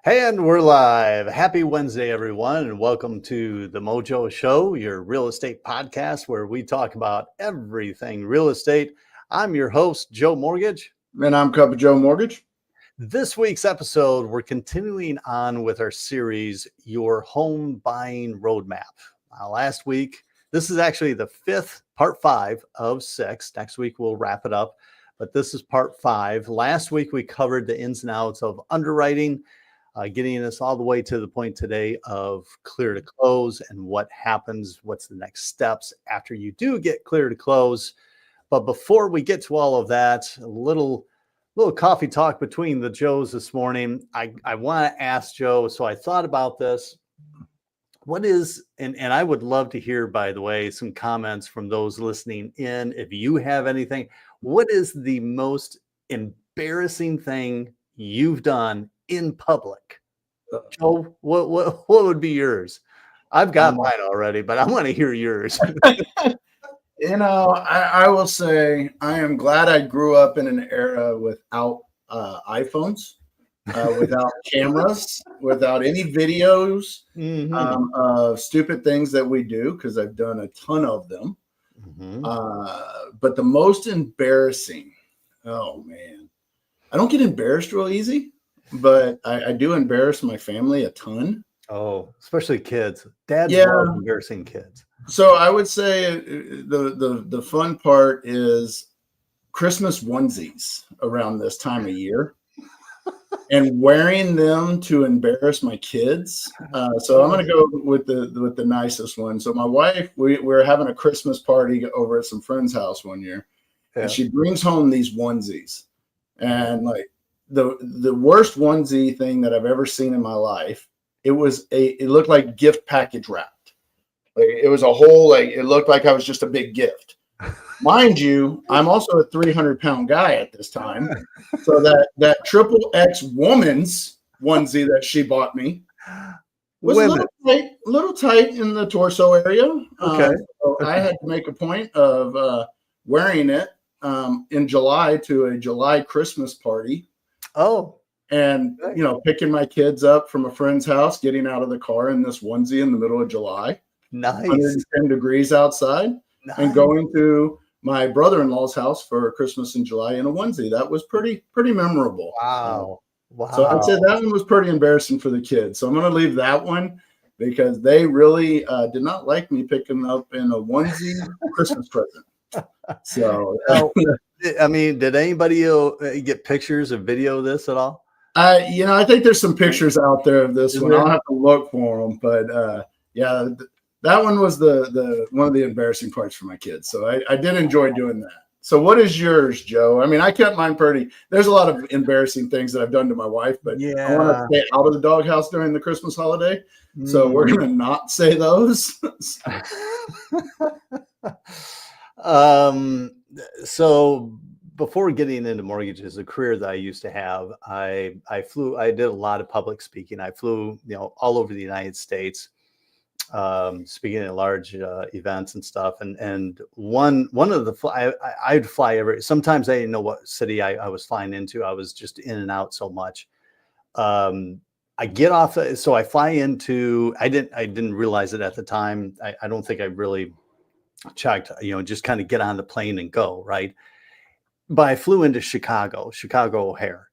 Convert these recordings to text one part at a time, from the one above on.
And we're live. Happy Wednesday, everyone, and welcome to the Mojo Show, your real estate podcast where we talk about everything real estate. I'm your host, Joe Mortgage. And I'm Cup of Joe Mortgage. This week's episode, we're continuing on with our series, Your Home Buying Roadmap. Last week, this is actually the part 5 of 6. Next week, we'll wrap it up, but this is part 5. Last week, we covered the ins and outs of underwriting, getting us all the way to the point today of clear to close and what happens, what's the next steps after you do get clear to close. But before we get to all of that, a little coffee talk between the Joes this morning. I want to ask Joe, so I thought about this. What is, and I would love to hear, by the way, some comments from those listening in. If you have anything, what is the most embarrassing thing you've done in public? Joe, what would be yours? I've got mine already, but I want to hear yours. I will say I am glad I grew up in an era without iPhones, without cameras, without any videos of stupid things that we do, because I've done a ton of them. But the most embarrassing, oh man, I don't get embarrassed real easy. But I do embarrass my family a ton. Oh, especially kids. Dads love embarrassing kids. So I would say the fun part is Christmas onesies around this time of year and wearing them to embarrass my kids. So I'm going to go with the nicest one. So my wife, we were having a Christmas party over at some friend's house one year, and she brings home these onesies, and like, the worst onesie thing that I've ever seen in my life. It looked like gift package wrapped. Like it was a whole, like it looked like I was just a big gift. Mind you, I'm also a 300-pound guy at this time. So that triple X woman's onesie that she bought me was a little tight in the torso area. Okay. So I had to make a point of wearing it in July to a July Christmas party. Oh, and picking my kids up from a friend's house, getting out of the car in this onesie in the middle of July, 110 degrees outside, and going to my brother-in-law's house for Christmas in July in a onesie. That was pretty memorable. Wow. So I'd say that one was pretty embarrassing for the kids. So I'm going to leave that one because they really did not like me picking up in a onesie Christmas present. So. I mean, did anybody get pictures or video of this at all? I think there's some pictures out there of this one. I'll have to look for them, but that one was the one of the embarrassing parts for my kids. So I did enjoy doing that. So what is yours, Joe? I mean, I kept mine pretty. There's a lot of embarrassing things that I've done to my wife, but I want to stay out of the doghouse during the Christmas holiday. So we're going to not say those. So before getting into mortgages, a career that I used to have, I did a lot of public speaking. I flew, all over the United States, speaking at large events and stuff. And one of the, I'd fly sometimes I didn't know what city I was flying into. I was just in and out so much. I get off, so I fly into, I didn't realize it at the time. I don't think I really checked, just kind of get on the plane and go, right? But I flew into Chicago O'Hare,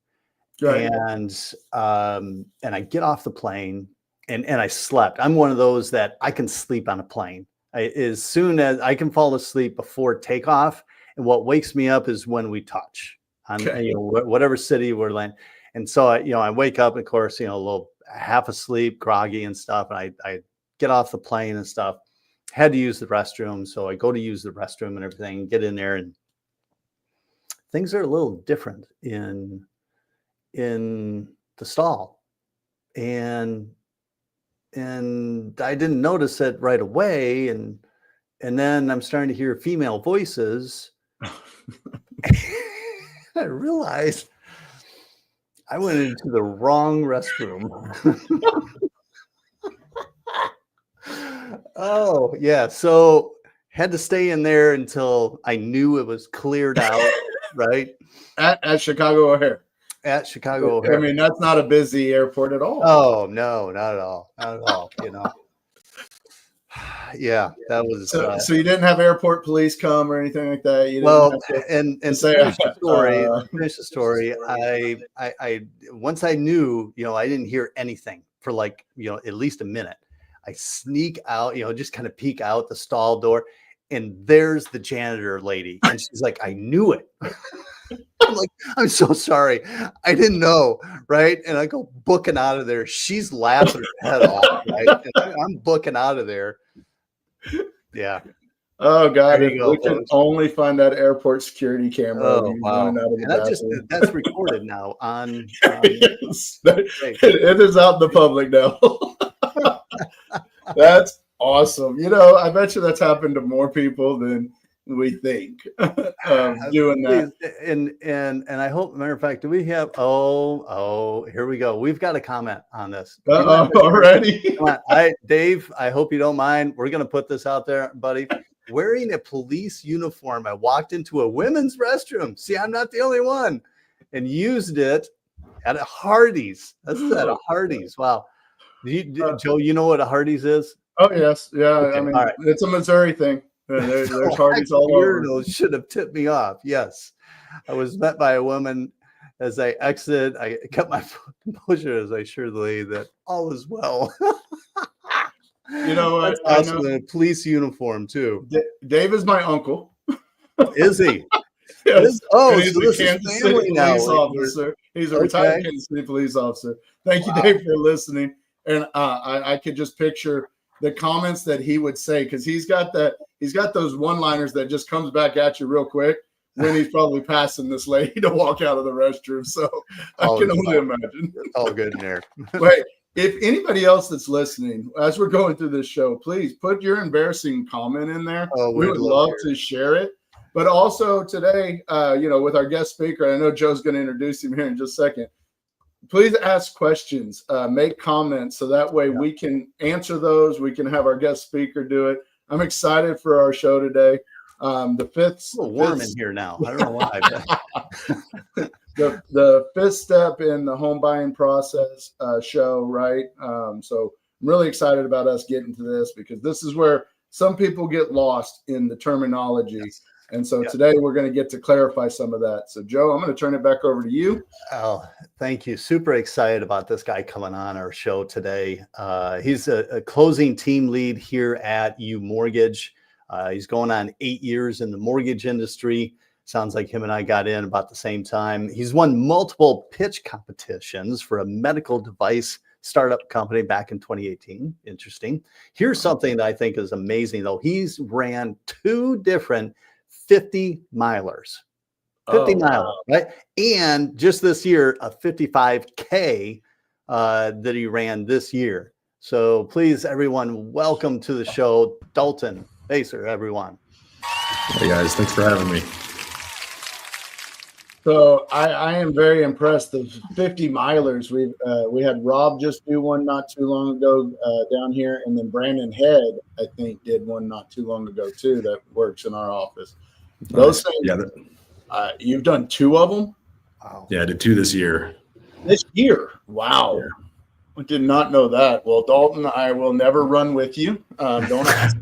right. And I get off the plane and I slept. I'm one of those that I can sleep on a plane. As soon as I can fall asleep before takeoff, and what wakes me up is when we touch on whatever city we're landing. And so I wake up, of course, a little half asleep, groggy and stuff, and I get off the plane and stuff. Had to use the restroom, so I go to use the restroom and everything, get in there, and things are a little different in the stall, and I didn't notice it right away, and then I'm starting to hear female voices. I realized I went into the wrong restroom. Oh, yeah. So had to stay in there until I knew it was cleared out, right? At Chicago O'Hare. at Chicago I O'Hare. mean, that's not a busy airport at all. Oh no, not at all, not at all. You know. Yeah, that was. So you didn't have airport police come or anything like that. You didn't Well, have to, and to to say, finish the story, I once I knew, you know, I didn't hear anything for like, you know, at least a minute. I sneak out, you know, just kind of peek out the stall door, and there's the janitor lady, and she's like, "I knew it." I'm like, "I'm so sorry, I didn't know," right? And I go booking out of there. She's laughing her head off, right? And I'm booking out of there. Yeah. oh God, There if you go, we can folks. only find that airport security camera of Oh you wow! running out of the And bathroom. that's recorded now on Yes, tape. it is out in the public now. That's awesome. You know, I bet you that's happened to more people than we think. Doing that. Please, and I hope. Matter of fact, do we have? Oh, here we go. We've got a comment on this. Do you mind if I share it? Already. Come on, Dave. I hope you don't mind. We're gonna put this out there, buddy. Wearing a police uniform, I walked into a women's restroom. See, I'm not the only one, and used it at a Hardee's. This is at a Hardee's. Wow. Joe, you know what a Hardee's is? Oh yes, yeah. Okay, I mean, all right. it's a Missouri thing. There's Hardee's all over. Urinals should have tipped me off. Yes, I was met by a woman as I exited. I kept my composure as I assured the lady that all is well. You know what? That's awesome. In a police uniform too. Dave is my uncle. Is he? Yes. Oh, he's so a this Kansas is City family now. police officer. He's a retired Kansas City police officer. Thank you, Dave, for listening. And I could just picture the comments that he would say, because he's got those one-liners that just comes back at you real quick when he's probably passing this lady to walk out of the restroom. So I can only imagine. It's all good in there. Wait, if anybody else that's listening, as we're going through this show, please put your embarrassing comment in there. We would love to share it. But also today, you know, with our guest speaker, I know Joe's going to introduce him here in just a second. Please ask questions, make comments, so that way we can answer those. We can have our guest speaker do it. I'm excited for our show today. The fifth, it's a little warm in here now. I don't know why. the fifth step in the home buying process show, right? So I'm really excited about us getting to this, because this is where some people get lost in the terminology. Yes. And so today we're going to get to clarify some of that. So Joe, I'm going to turn it back over to you. Oh, thank you. Super excited about this guy coming on our show today. He's a closing team lead here at U Mortgage. He's going on 8 years in the mortgage industry. Sounds like him and I got in about the same time. He's won multiple pitch competitions for a medical device startup company back in 2018. Interesting. Here's something that I think is amazing, though. He's ran 2 different 50 milers, 50 miler, right? And just this year, a 55K that he ran this year. So please, everyone, welcome to the show, Dalton Pacer, everyone. Hey guys, thanks for having me. So I am very impressed. The 50 milers, we had Rob just do one not too long ago down here, and then Brandon Head, I think, did one not too long ago too, that works in our office. Those things, you've done 2 of them? Wow. Yeah, I did 2 this year. This year? Wow. Yeah. I did not know that. Well, Dalton, I will never run with you. Don't ask.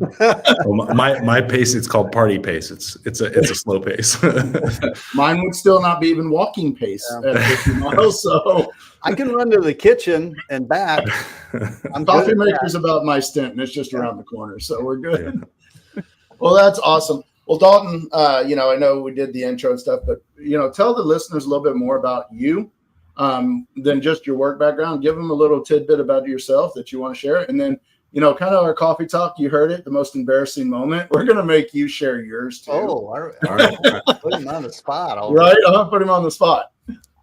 Well, my pace, it's called party pace. It's a slow pace. Mine would still not be even walking pace at 50 miles. So I can run to the kitchen and back. Coffee maker's about my stint, and it's just around the corner, so we're good. Yeah. Well, that's awesome. Well, Dalton, you know, I know we did the intro stuff, but you know, tell the listeners a little bit more about you. Than just your work background. Give them a little tidbit about yourself that you want to share. And then, you know, kind of our coffee talk, you heard it, the most embarrassing moment. We're going to make you share yours too. Oh, all right. Put him on the spot. Right. I'll put him on the spot.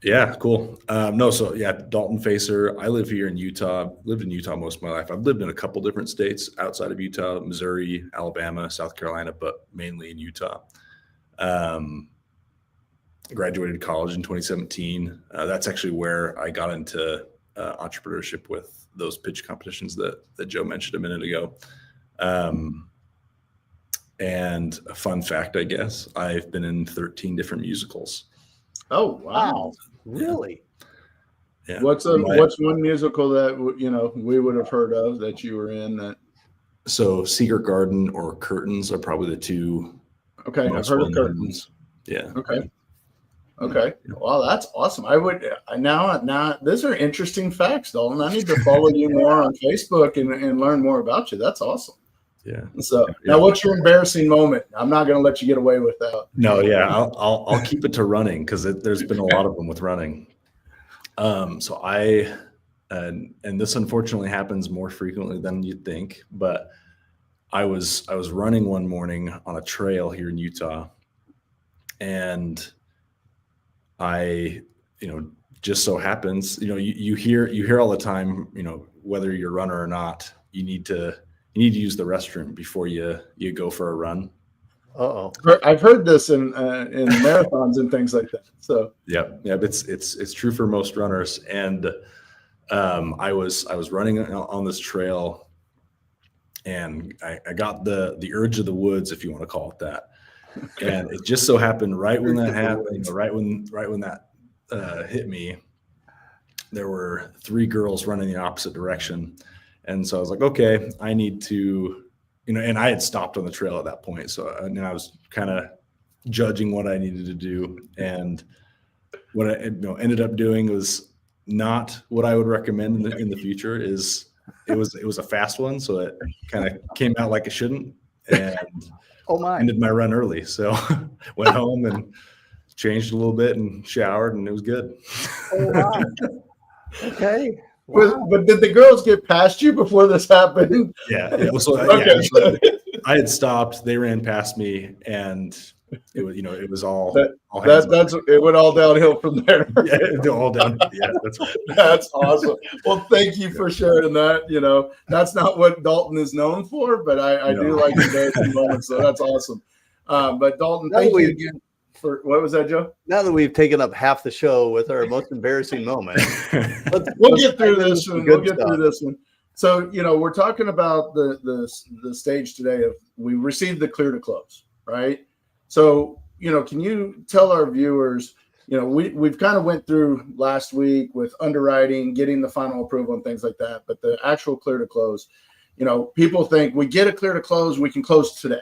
Yeah, cool. So Dalton Facer. I live here in Utah. Lived in Utah most of my life. I've lived in a couple different states outside of Utah, Missouri, Alabama, South Carolina, but mainly in Utah. Graduated college in 2017. That's actually where I got into entrepreneurship with those pitch competitions that Joe mentioned a minute ago. And a fun fact, I guess, I've been in 13 different musicals. Oh, wow. Really? Yeah. What's one musical that we would have heard of that you were in? That So Secret Garden or Curtains are probably the two. Okay, I've most heard of well-known Curtains. ones. Yeah. Okay. Okay. Wow, that's awesome. I would now these are interesting facts, Dalton. I need to follow you more on Facebook and learn more about you. That's awesome. Yeah. So now, what's your embarrassing moment? I'm not going to let you get away with that. No, yeah, I'll keep it to running because there's been a lot of them with running. So and this unfortunately happens more frequently than you'd think, but I was running one morning on a trail here in Utah, and I, just so happens, you hear all the time, whether you're a runner or not, you need to use the restroom before you go for a run. Uh-oh. I've heard this in marathons and things like that. So yeah, it's true for most runners. And I was running on this trail, and I got the urge of the woods, if you want to call it that. And it just so happened right when that happened, right when that hit me, there were 3 girls running the opposite direction. And so I was like, okay, I need to, and I had stopped on the trail at that point. So I was kind of judging what I needed to do. And what I ended up doing was not what I would recommend in the future. Is it was a fast one. So it kind of came out like it shouldn't. And ended my run early. So went home and changed a little bit and showered, and it was good. Oh, wow. Okay. Wow. But did the girls get past you before this happened? Yeah. So, Okay. So I had stopped. They ran past me, and it was, it was all. It went all downhill from there. Yeah, all down. Yeah, that's right. That's awesome. Well, thank you for sharing that. That's not what Dalton is known for, but I do like embarrassing moments, so that's awesome. But Dalton, thank you again for what was that, Joe? Now that we've taken up half the show with our most embarrassing moment, we'll get through this one. We'll get through this one. So, we're talking about the stage today of we received the clear to close, right? So, can you tell our viewers, we've kind of went through last week with underwriting, getting the final approval and things like that, but the actual clear to close, people think we get a clear to close, we can close today.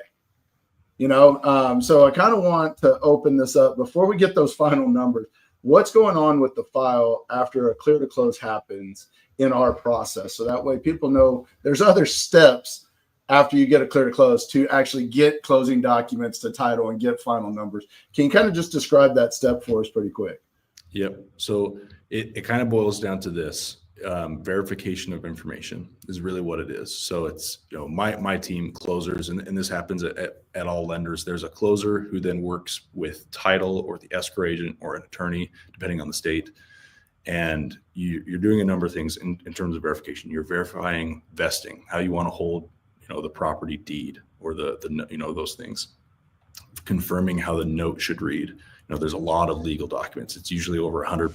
So I kind of want to open this up before we get those final numbers. What's going on with the file after a clear to close happens in our process? So that way people know there's other steps after you get a clear to close to actually get closing documents to title and get final numbers. Can you kind of just describe that step for us pretty quick? Yep. So it kind of boils down to this. Verification of information is really what it is. So it's, my team closers, and this happens at all lenders. There's a closer who then works with title or the escrow agent or an attorney, depending on the state. And you're doing a number of things in terms of verification. You're verifying vesting, how you want to hold, the property deed or the those things, confirming how the note should read. There's a lot of legal documents. It's usually over 100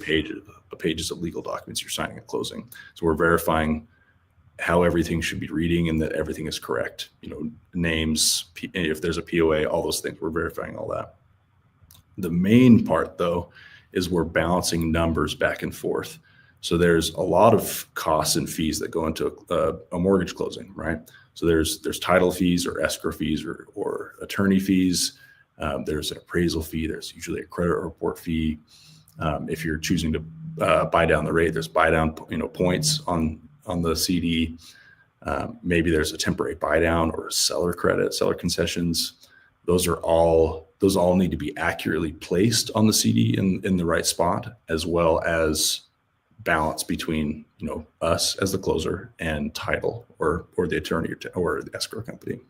pages of legal documents you're signing at closing. So we're verifying how everything should be reading and that everything is correct. Names, if there's a POA, all those things, we're verifying all that. The main part, though, is we're balancing numbers back and forth. So there's a lot of costs and fees that go into a mortgage closing, right? So there's title fees or escrow fees or attorney fees. There's an appraisal fee. There's usually a credit report fee. If you're choosing to buy down the rate, there's buy down, points on the CD. Maybe there's a temporary buy down or a seller credit, seller concessions. Those all need to be accurately placed on the CD in the right spot, as well as balance between us as the closer and title or the attorney or the escrow company.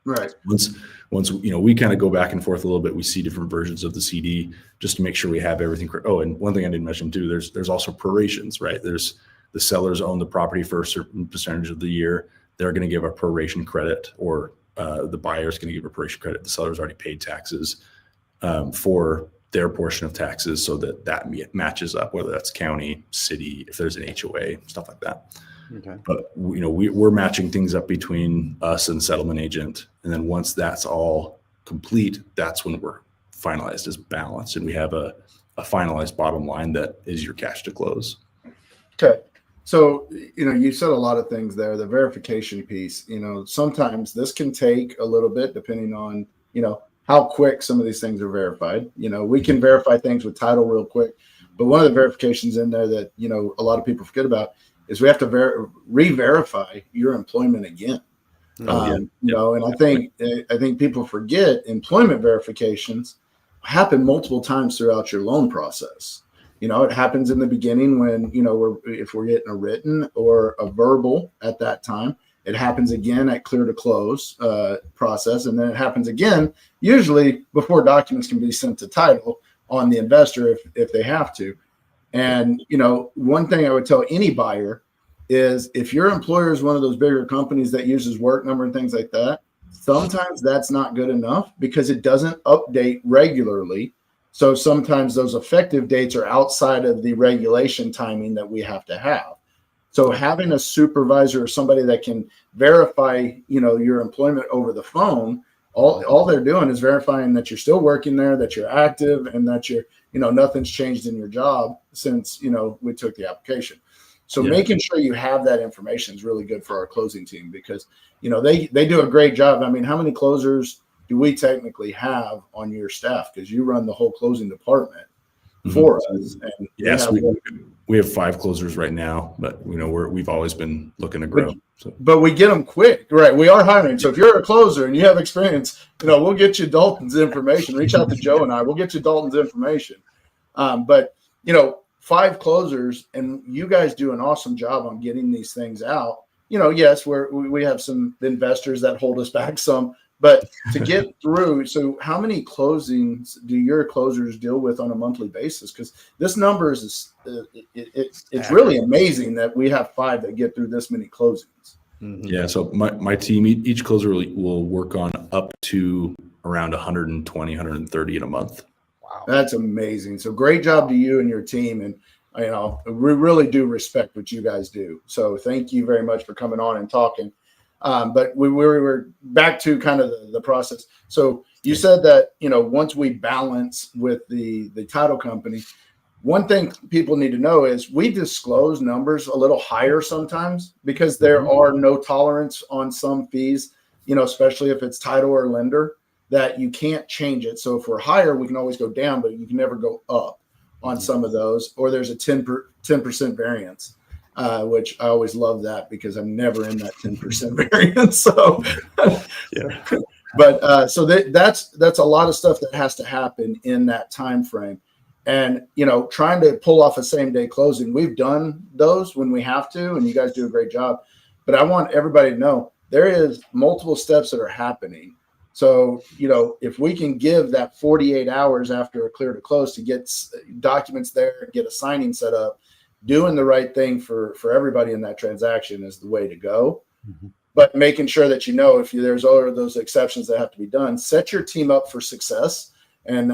Right. Once we kind of go back and forth a little bit, we see different versions of the CD just to make sure we have everything correct. Oh, and one thing I didn't mention too, there's also prorations, right? There's the sellers own the property for a certain percentage of the year. They're going to give a proration credit, or the buyer's going to give a proration credit. The seller's already paid taxes for their portion of taxes, so that matches up, whether that's county, city, if there's an HOA, stuff like that. Okay. But we're matching things up between us and settlement agent, and then once that's all complete, that's when we're finalized as balanced, and we have a finalized bottom line that is your cash to close. Okay. So, you said a lot of things there. The verification piece, sometimes this can take a little bit depending on, how quick some of these things are verified. We can verify things with title real quick, but one of the verifications in there that, a lot of people forget about is we have to re-verify your employment again. Oh, yeah. And I think people forget employment verifications happen multiple times throughout your loan process. It happens in the beginning when, if we're getting a written or a verbal at that time. It happens again at clear to close process. And then it happens again, usually before documents can be sent to title on the investor if they have to. And, one thing I would tell any buyer is if your employer is one of those bigger companies that uses work number and things like that, sometimes that's not good enough because it doesn't update regularly. So sometimes those effective dates are outside of the regulation timing that we have to have. So having a supervisor or somebody that can verify, your employment over the phone, all they're doing is verifying that you're still working there, that you're active, and that you're, nothing's changed in your job since, we took the application. So making sure you have that information is really good for our closing team because, they do a great job. I mean, how many closers do we technically have on your staff? Because you run the whole closing department for us. And yes, we have 5 closers right now, but we've always been looking to grow. But we get them quick, right? We are hiring. So if you're a closer and you have experience, we'll get you Dalton's information. Reach out to Joe and I. We'll get you Dalton's information. But 5 closers, and you guys do an awesome job on getting these things out. Yes, we have some investors that hold us back some. But to get through, so how many closings do your closers deal with on a monthly basis? Because this number is it's really amazing that we have 5 that get through this many closings. Mm-hmm. Yeah. So my team, each closer will work on up to around 120, 130 in a month. Wow, that's amazing. So great job to you and your team, and we really do respect what you guys do. So thank you very much for coming on and talking. But we were back to kind of the process. So you said that, once we balance with the title company, one thing people need to know is we disclose numbers a little higher sometimes because there are no tolerance on some fees, especially if it's title or lender, that you can't change it. So if we're higher, we can always go down, but you can never go up on some of those, or there's a 10% variance. Which I always love that because I'm never in that 10% variance. So, but so that's a lot of stuff that has to happen in that time frame, and trying to pull off a same day closing. We've done those when we have to, and you guys do a great job. But I want everybody to know there is multiple steps that are happening. So if we can give that 48 hours after a clear to close to get documents there, get a signing set up. Doing the right thing for everybody in that transaction is the way to go. Mm-hmm. But making sure that if there's all of those exceptions that have to be done, set your team up for success and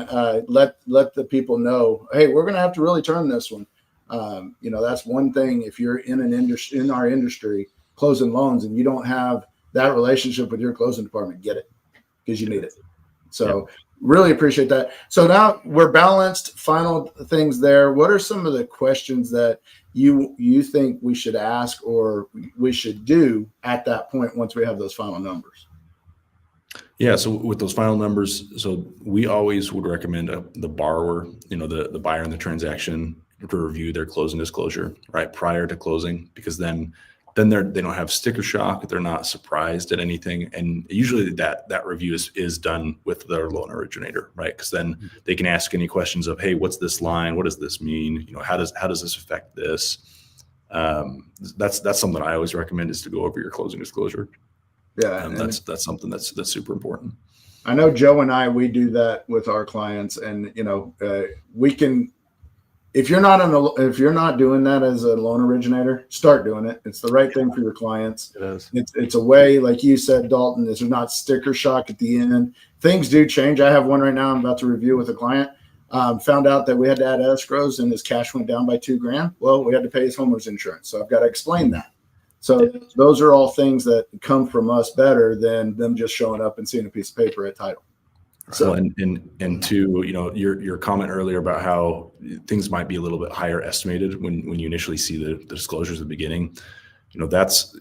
let the people know, hey, we're going to have to really turn this one. That's one thing. If you're in our industry closing loans and you don't have that relationship with your closing department, get it because you need it. So. Yeah. Really appreciate that. So now we're balanced. Final things there. What are some of the questions that you think we should ask or we should do at that point once we have those final numbers? Yeah. So with those final numbers, so we always would recommend the borrower, the buyer in the transaction to review their closing disclosure right prior to closing, because then they don't have sticker shock. They're not surprised at anything. And usually that review is done with their loan originator, right? Because then they can ask any questions of, hey, what's this line? What does this mean? How does this affect this? That's something I always recommend is to go over your closing disclosure. Yeah. That's something that's super important. I know Joe and we do that with our clients, and we can. If you're not doing that as a loan originator, start doing it. It's the right thing for your clients. It is. It's a way, like you said, Dalton, there's not sticker shock at the end. Things do change. I have one right now I'm about to review with a client. Found out that we had to add escrows and his cash went down by $2,000. Well, we had to pay his homeowner's insurance. So I've got to explain that. So those are all things that come from us better than them just showing up and seeing a piece of paper at title. So, well, and to, your comment earlier about how things might be a little bit higher estimated when you initially see the disclosures at the beginning, that's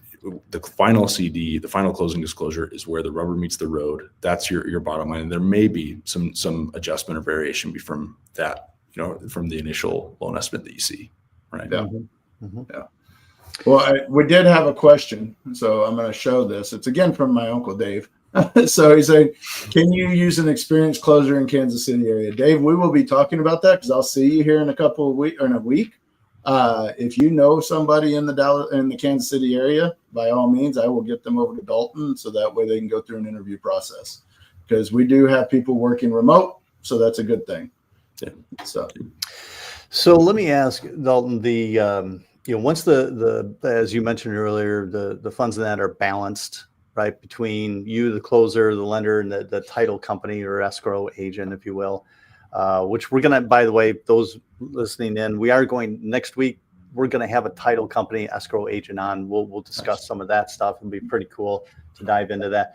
the final CD, the final closing disclosure is where the rubber meets the road. That's your bottom line. And there may be some adjustment or variation from that, from the initial loan estimate that you see, right? Yeah. Mm-hmm. Yeah. Well, we did have a question, so I'm going to show this. It's again from my Uncle Dave. So he said, can you use an experienced closer in Kansas City area? Dave, we will be talking about that because I'll see you here in a week. If you know somebody in the Kansas City area, by all means, I will get them over to Dalton so that way they can go through an interview process, because we do have people working remote. So that's a good thing. Yeah. So let me ask, Dalton, once the as you mentioned earlier, the funds in that are balanced, right, between you, the closer, the lender, and the title company or escrow agent, if you will, which we're going to, by the way, those listening in, we are going next week. We're going to have a title company escrow agent on. We'll discuss some of that stuff. It'll be pretty cool to dive into that.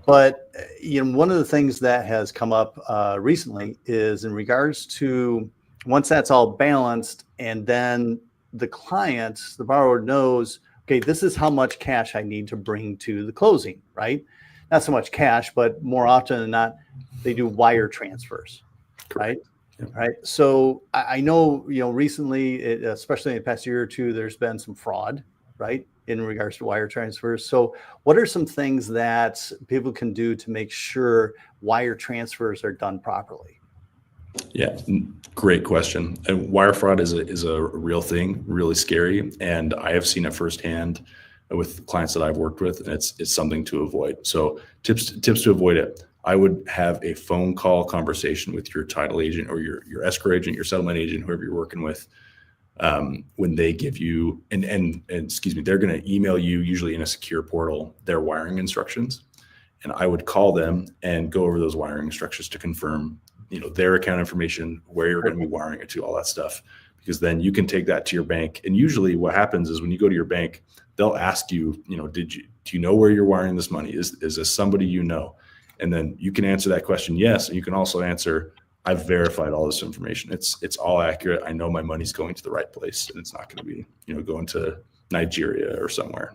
But one of the things that has come up recently is in regards to once that's all balanced, and then the client, the borrower knows, okay, this is how much cash I need to bring to the closing, right? Not so much cash, but more often than not, they do wire transfers, right? Yeah. Right. So I know, recently, especially in the past year or two, there's been some fraud, right, in regards to wire transfers. So what are some things that people can do to make sure wire transfers are done properly? Yeah, great question. And wire fraud is a real thing, really scary, and I have seen it firsthand with clients that I've worked with, and it's something to avoid. So tips to avoid it: I would have a phone call conversation with your title agent or your escrow agent, your settlement agent, whoever you're working with, when they give you and excuse me, they're going to email you, usually in a secure portal, their wiring instructions, and I would call them and go over those wiring instructions to confirm their account information, where you're going to be wiring it to, all that stuff, because then you can take that to your bank. And usually what happens is when you go to your bank, they'll ask you, do you know where you're wiring this money? Is this somebody you know? And then you can answer that question, yes. And you can also answer, I've verified all this information. It's all accurate. I know my money's going to the right place, and it's not going to be, going to Nigeria or somewhere.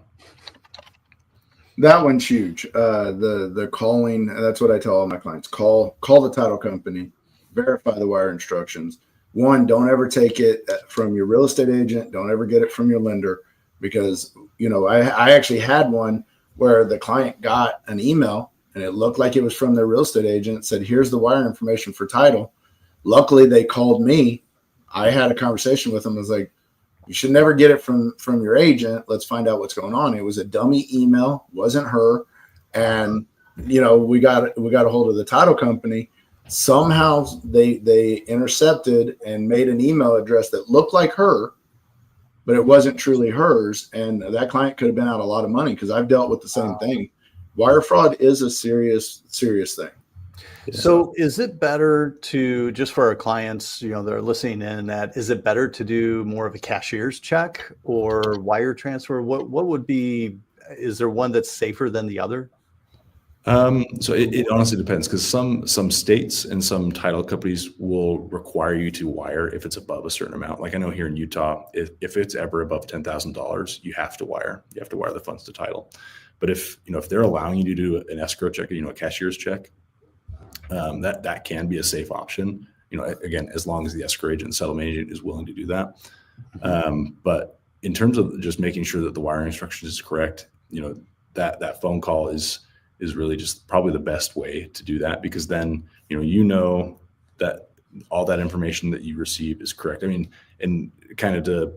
That one's huge. The calling, that's what I tell all my clients. Call the title company, verify the wire instructions. One, don't ever take it from your real estate agent. Don't ever get it from your lender, because, I actually had one where the client got an email and it looked like it was from their real estate agent. It said, here's the wire information for title. Luckily, they called me. I had a conversation with them. I was like, you should never get it from your agent. Let's find out what's going on. It was a dummy email, wasn't her. And, we got a hold of the title company. Somehow they intercepted and made an email address that looked like her, but it wasn't truly hers. And that client could have been out a lot of money, because I've dealt with the same thing. Wire fraud is a serious thing. So is it better to, just for our clients, that are listening in, is it better to do more of a cashier's check or wire transfer? What would be, is there one that's safer than the other? So it honestly depends, because some states and some title companies will require you to wire if it's above a certain amount. Like I know here in Utah, if it's ever above $10,000, you have to wire. You have to wire the funds to title. But if they're allowing you to do an escrow check, a cashier's check, that can be a safe option. Again, as long as the escrow agent and settlement agent is willing to do that. But in terms of just making sure that the wiring instructions is correct, that phone call is really just probably the best way to do that, because then that all that information that you receive is correct. I mean, and kind of to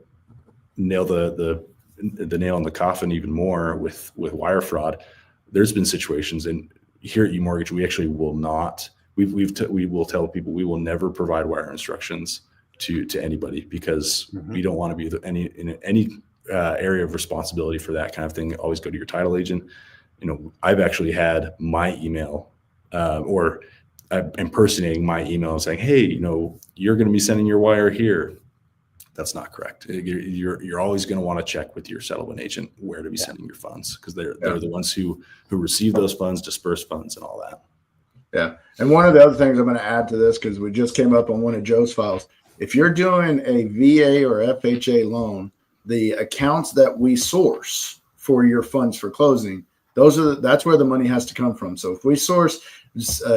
nail the nail in the coffin even more with wire fraud, there's been situations, and here at UMortgage, we actually will not. We will tell people we will never provide wire instructions to anybody, because we don't want to be in any area of responsibility for that kind of thing. Always go to your title agent. I've actually had my email or impersonating my email and saying, hey, you're going to be sending your wire here. That's not correct. You're always going to want to check with your settlement agent where to be sending your funds, because they're the ones who receive those funds, disperse funds, and all that. Yeah. And one of the other things I'm going to add to this, because we just came up on one of Joe's files, if you're doing a VA or FHA loan, the accounts that we source for your funds for closing, that's where the money has to come from. So if we source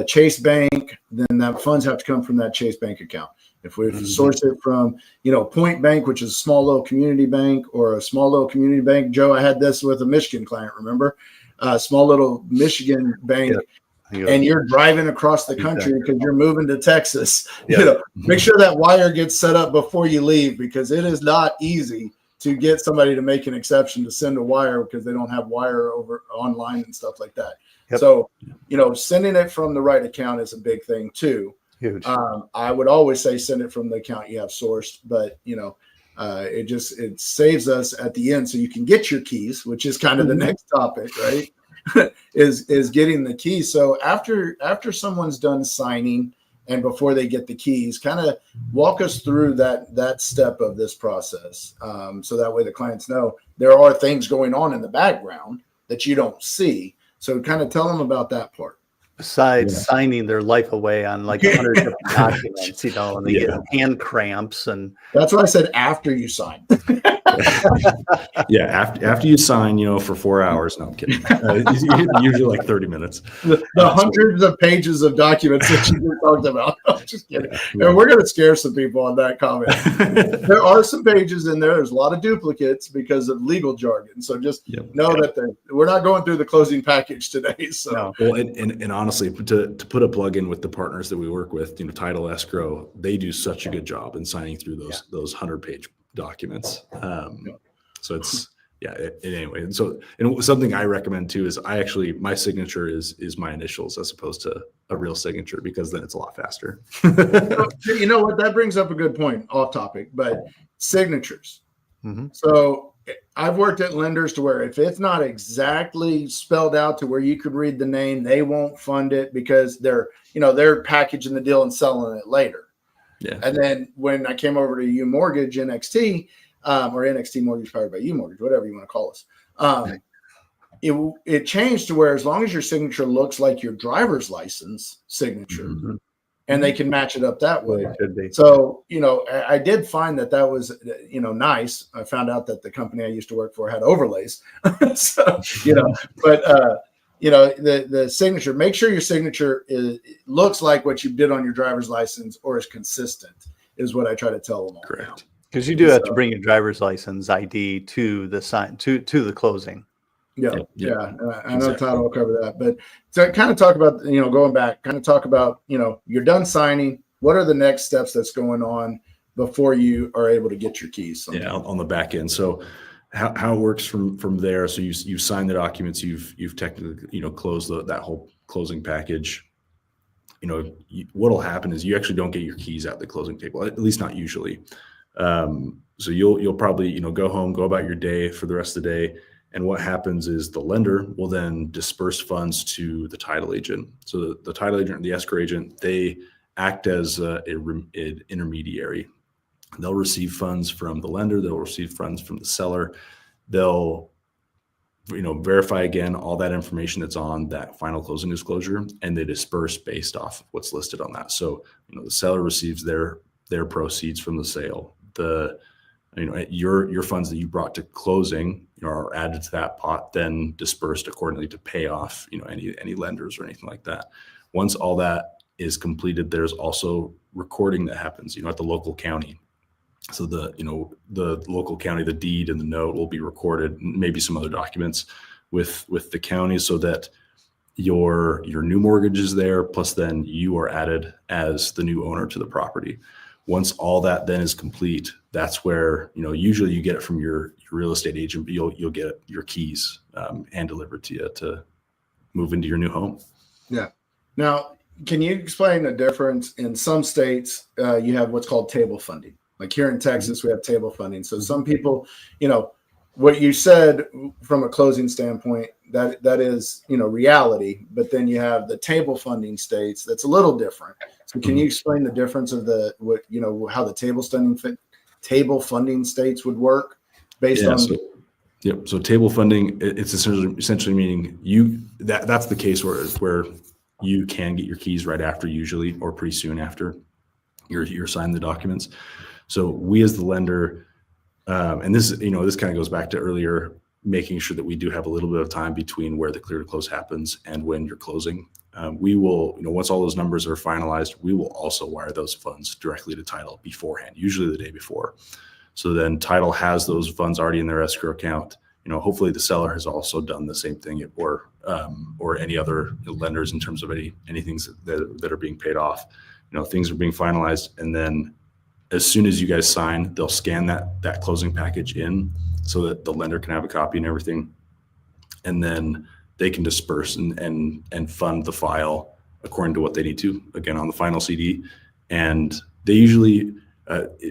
Chase Bank, then that funds have to come from that Chase Bank account. If we source it from, Point Bank, which is a small little community bank, or a small little community bank, Joe, I had this with a Michigan client, remember? Small little Michigan bank. Yeah. And you're driving across the country because you're moving to Texas. Yeah. Make sure that wire gets set up before you leave, because it is not easy to get somebody to make an exception to send a wire because they don't have wire over online and stuff like that. Yep. So, sending it from the right account is a big thing too. Huge. I would always say send it from the account you have sourced, but it saves us at the end so you can get your keys, which is kind of the next topic, right? is getting the keys. So after someone's done signing and before they get the keys, kind of walk us through that step of this process, so that way the clients know there are things going on in the background that you don't see. So kind of tell them about that part. Besides signing their life away on like 100 different documents, and they get hand cramps, and that's why I said after you sign. After you sign, for 4 hours. No, I'm kidding. Usually like 30 minutes. The hundreds of pages of documents that you just talked about. I'm just kidding. And we're going to scare some people on that comment. There are some pages in there. There's a lot of duplicates because of legal jargon. So just know that we're not going through the closing package today. So, no. Well, and honestly, to put a plug in with the partners that we work with, Title Escrow, they do such a good job in signing through those 100-page documents. So it's anyway. And so, and something I recommend too is my signature is my initials as opposed to a real signature, because then it's a lot faster. You know what? That brings up a good point, off topic, but signatures. Mm-hmm. So I've worked at lenders to where if it's not exactly spelled out to where you could read the name, they won't fund it because they're packaging the deal and selling it later. Yeah. And then when I came over to U Mortgage NXT, or NXT Mortgage powered by U Mortgage, whatever you want to call us, it changed to where as long as your signature looks like your driver's license signature, mm-hmm. and they can match it up that way. It could be. So, I did find that was, nice. I found out that the company I used to work for had overlays. So, but the signature, make sure your signature looks like what you did on your driver's license or is consistent, is what I try to tell them all. Correct. Because you do have to bring your driver's license ID to the sign to the closing. Yeah. I know Todd will cover that, but to kind of talk about, going back, kind of talk about, you're done signing. What are the next steps that's going on before you are able to get your keys? On the back end. So how it works from there. So you sign the documents, you've technically, closed that whole closing package. What'll happen is you actually don't get your keys at the closing table, at least not usually. So you'll probably, go home, go about your day for the rest of the day. And what happens is the lender will then disperse funds to the title agent. So the title agent and the escrow agent, they act as an intermediary. They'll receive funds from the lender. They'll receive funds from the seller. They'll, verify again all that information that's on that final closing disclosure, and they disperse based off of what's listed on that. So, the seller receives their proceeds from the sale. Your funds that you brought to closing are added to that pot, then dispersed accordingly to pay off any lenders or anything like that. Once all that is completed, there's also recording that happens at the local county. So the local county, the deed and the note will be recorded, maybe some other documents with the county, so that your new mortgage is there, plus then you are added as the new owner to the property. Once all that then is complete, that's where, usually you get it from your real estate agent, but you'll get your keys hand delivered to you to move into your new home. Yeah. Now, can you explain the difference? In some states, you have what's called table funding. Like here in Texas, we have table funding. So some people, what you said from a closing standpoint, that is, reality. But then you have the table funding states that's a little different. So can you explain the difference of how the table funding states would work based on? So table funding, it's essentially meaning that's the case where you can get your keys right after, usually, or pretty soon after you're signing the documents. So we as the lender, and this kind of goes back to earlier, making sure that we do have a little bit of time between where the clear to close happens and when you're closing. We will, once all those numbers are finalized, we will also wire those funds directly to title beforehand, usually the day before. So then title has those funds already in their escrow account. Hopefully the seller has also done the same thing, or any other lenders in terms of any things that are being paid off. Things are being finalized, and then as soon as you guys sign, they'll scan that closing package in so that the lender can have a copy and everything, and then they can disperse and fund the file according to what they need to, again, on the final CD. And they usually,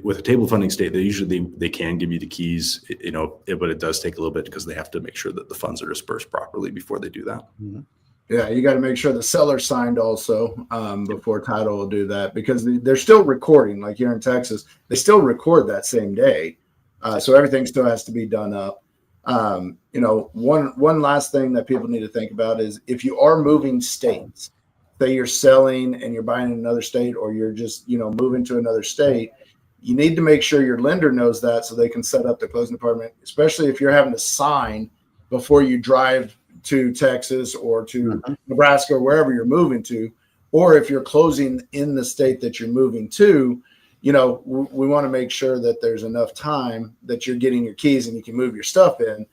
with a table funding state, they can give you the keys, but it does take a little bit because they have to make sure that the funds are dispersed properly before they do that. Mm-hmm. Yeah, you got to make sure the seller signed also before title will do that, because they're still recording. Like here in Texas, they still record that same day, so everything still has to be done up. One last thing that people need to think about is if you are moving states, say you're selling and you're buying in another state, or you're just moving to another state, you need to make sure your lender knows that so they can set up the closing department, especially if you're having to sign before you drive to Texas or to Nebraska or wherever you're moving to, or if you're closing in the state that you're moving to. We want to make sure that there's enough time that you're getting your keys and you can move your stuff in.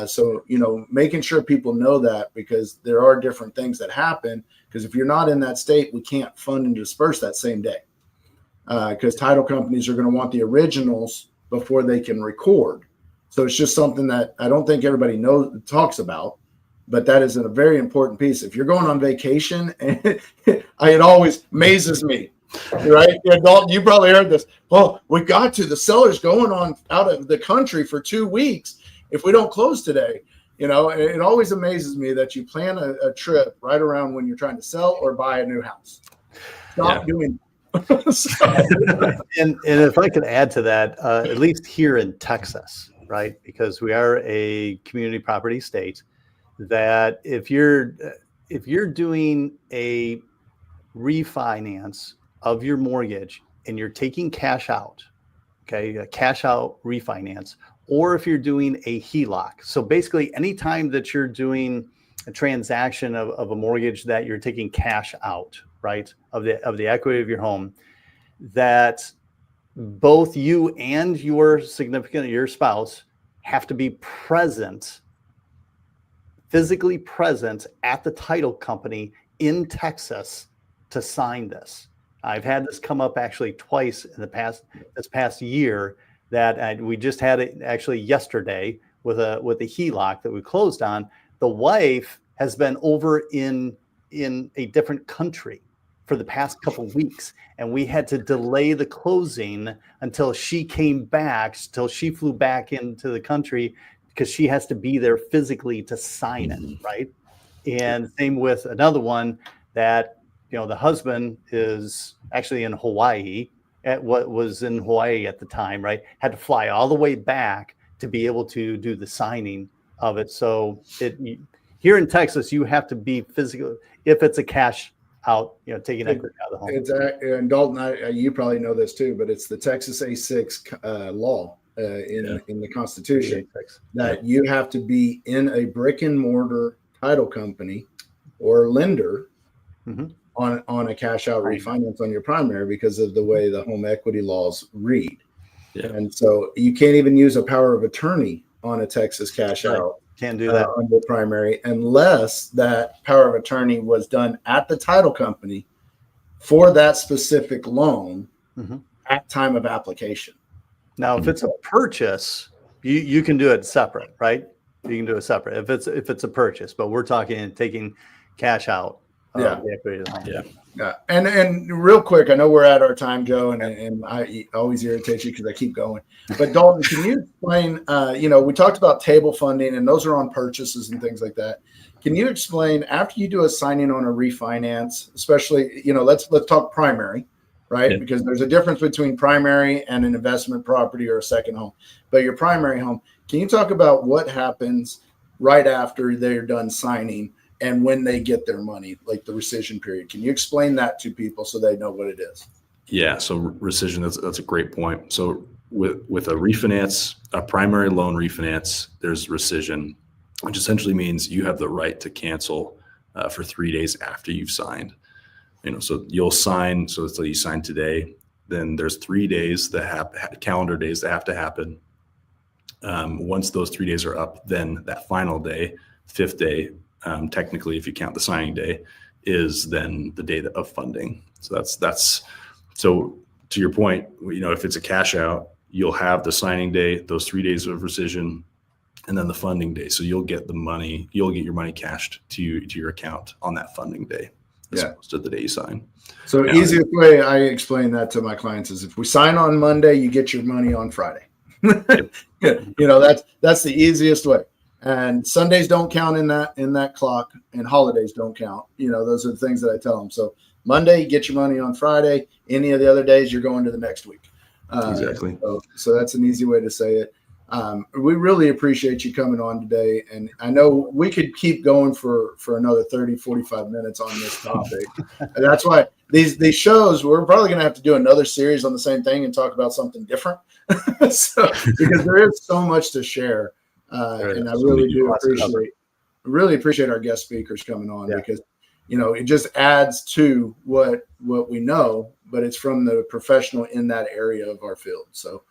So making sure people know that, because there are different things that happen, because if you're not in that state, we can't fund and disperse that same day, because title companies are going to want the originals before they can record. So it's just something that I don't think everybody talks about, but that is a very important piece. If you're going on vacation, and it always amazes me, right? Dalton, you probably heard this. Oh, the seller's going on out of the country for 2 weeks. If we don't close today, it always amazes me that you plan a trip right around when you're trying to sell or buy a new house. Stop doing that. And if I could add to that, at least here in Texas, right? Because we are a community property state, that if you're doing a refinance of your mortgage and you're taking cash out, okay, a cash out refinance, or if you're doing a HELOC. So basically, anytime that you're doing a transaction of a mortgage that you're taking cash out, right, of the equity of your home, that both you and your significant, your spouse, have to be present, physically present at the title company in Texas to sign this. I've had this come up actually twice in this past year, that we just had it actually yesterday with a HELOC that we closed on. The wife has been over in a different country for the past couple of weeks, and we had to delay the closing until she came back, till she flew back into the country, because she has to be there physically to sign it, right? And same with another one that, the husband is actually in Hawaii, at what was in Hawaii at the time, right? Had to fly all the way back to be able to do the signing of it. So here in Texas, you have to be physical if it's a cash out, taking equity out of the home. And Dalton, you probably know this too, but it's the Texas A6 law in the Constitution that you have to be in a brick and mortar title company or lender on a cash out refinance on your primary, because of the way the home equity laws read. Yeah. And so you can't even use a power of attorney on a Texas cash out. Can't do that on the primary, unless that power of attorney was done at the title company for that specific loan at time of application. Now, if it's a purchase, you can do it separate, right? You can do it separate if it's a purchase, but we're talking taking cash out. The equity of the home. Yeah. And real quick, I know we're at our time, Joe, and I always irritate you because I keep going. But Dalton, can you explain? We talked about table funding, and those are on purchases and things like that. Can you explain, after you do a signing on a refinance, especially, let's talk primary, right? Yeah. Because there's a difference between primary and an investment property or a second home. But your primary home, can you talk about what happens right after they're done signing? and when they get their money, like the rescission period. Can you explain that to people so they know what it is? Yeah. So rescission, that's a great point. So with a refinance, a primary loan refinance, there's rescission, which essentially means you have the right to cancel for 3 days after you've signed. So you'll sign. So let's say you sign today, then there's 3 days that calendar days that have to happen. Once those 3 days are up, then that final day, 5th day, technically, if you count the signing day, is then the day of funding. So that's so to your point, if it's a cash out, you'll have the signing day, those 3 days of rescission, and then the funding day. So you'll get your money cashed to your account on that funding day, as opposed to the day you sign. So easiest way I explain that to my clients is if we sign on Monday, you get your money on Friday. That's the easiest way. And Sundays don't count in that clock, and holidays don't count. Those are the things that I tell them. So Monday, you get your money on Friday. Any of the other days, you're going to the next week. Exactly. So that's an easy way to say it. We really appreciate you coming on today. And I know we could keep going for another 30, 45 minutes on this topic. And that's why these shows, we're probably going to have to do another series on the same thing and talk about something different. Because there is so much to share. And I really appreciate our guest speakers coming on because, it just adds to what we know, but it's from the professional in that area of our field. So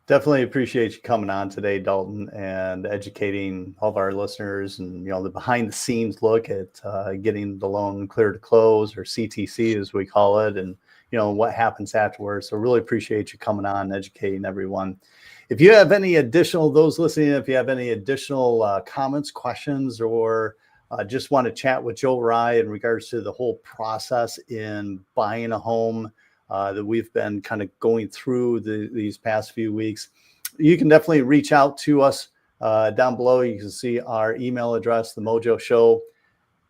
definitely appreciate you coming on today, Dalton, and educating all of our listeners and, the behind the scenes look at getting the loan clear to close, or CTC as we call it, and, what happens afterwards. So really appreciate you coming on and educating everyone. If you have any additional, those listening, if you have any additional comments, questions, or just want to chat with Joe Rye in regards to the whole process in buying a home that we've been kind of going through these past few weeks, you can definitely reach out to us down below. You can see our email address, the Mojo Show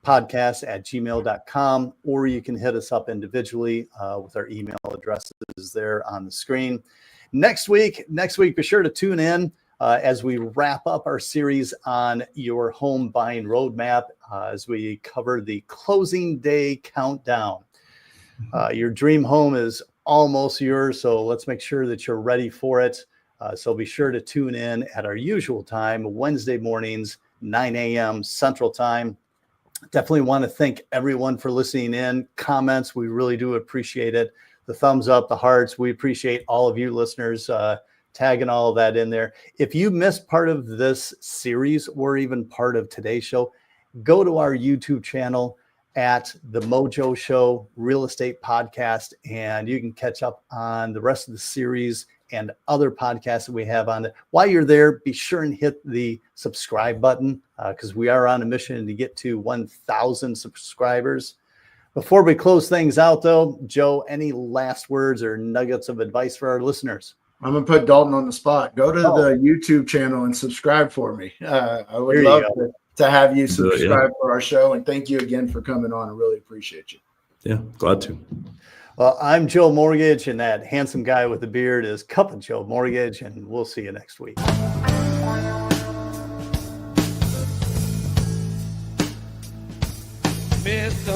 podcast @gmail.com, or you can hit us up individually with our email addresses there on the screen. Next week, be sure to tune in as we wrap up our series on your home buying roadmap as we cover the closing day countdown. Your dream home is almost yours, so let's make sure that you're ready for it. So be sure to tune in at our usual time, Wednesday mornings, 9 a.m. Central Time. Definitely want to thank everyone for listening in. Comments, we really do appreciate it. The thumbs up, the hearts, we appreciate all of you listeners tagging all of that in there. If you missed part of this series or even part of today's show, go to our YouTube channel at the Mojo Show Real Estate Podcast, and you can catch up on the rest of the series and other podcasts that we have on it. While you're there, be sure and hit the subscribe button because we are on a mission to get to 1,000 subscribers. Before we close things out, though, Joe, any last words or nuggets of advice for our listeners? I'm going to put Dalton on the spot. Go to the YouTube channel and subscribe for me. I would love to have you subscribe for our show. And thank you again for coming on. I really appreciate you. Yeah, glad to. Well, I'm Joe Mortgage, and that handsome guy with the beard is Cup of Joe Mortgage, and we'll see you next week. Miss